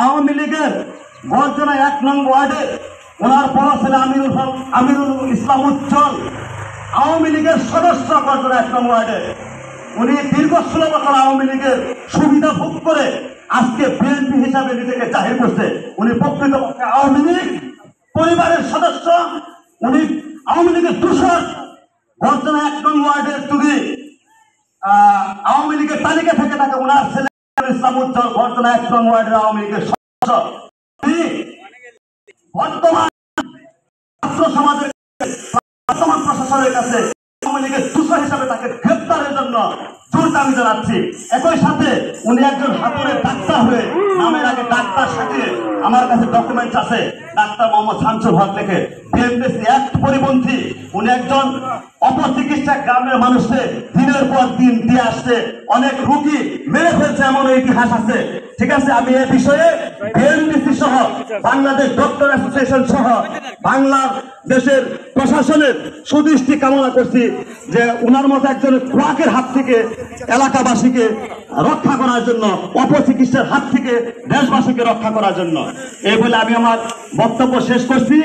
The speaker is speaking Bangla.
আওয়ামী লীগের বর্জনা 1 নং ওয়ার্ডে ওনার বড় ছেলে আমিরুল ইসলাম উজ্জ্বল আওয়ামী লীগের সদস্য বর্জনা 1 নং ওয়ার্ডে। উনি দীর্ঘ 16 বছর আওয়ামী লীগের সুবিধা ভোগ করে আজকে বিএনপি হিসাবে নিজেকে জাহির করছে। উনি প্রকৃতপক্ষে আওয়ামী লীগ পরিবারের সদস্য। উনি আওয়ামী লীগের দূষণ বর্জনা 1 নং ওয়ার্ডের তুলি আওয়ামী লীগের তালিকা থেকে তাকে ওনার ছেলে ইসলাম উজ্জ্বল বর্জনা 1 নং ওয়ার্ডের আওয়ামী লীগের সদস্য। বর্তমান সমাজের বর্তমান প্রশাসনের কাছে আওয়ামী লীগের দূষণ হিসাবে তাকে গ্রেপ্তারের জন্য জোর দাবি জানাচ্ছি। একই সাথে উনি একজন হাতুড়ে ডাক্তার হয়ে নামের আগে ডাক্তার সাথে আমার কাছে ডকুমেন্টস আছে ডাক্তার মোহাম্মদ শামসুল হক থেকে বিএনপিসি অ্যাক্ট পরিপন্থী। উনি একজন অপচিকিৎসা গ্রামের মানুষকে দিনের পর দিন দিয়ে আসছে, অনেক রোগী মেরে ফেলছে এমন ইতিহাস আছে। ঠিক আছে, আমি এই বিষয়ে বিএনপিসি সহ বাংলাদেশ ডক্টর অ্যাসোসিয়েশন সহ বাংলাদেশের প্রশাসনের সুদৃষ্টি কামনা করছি যে উনার মতো একজন ক্রাকের হাত থেকে এলাকাবাসীকে রক্ষা করার জন্য, অপচিকিৎসার হাত থেকে দেশবাসীকে রক্ষা করার জন্য। এই বলে আমি আমার বক্তব্য শেষ করছি।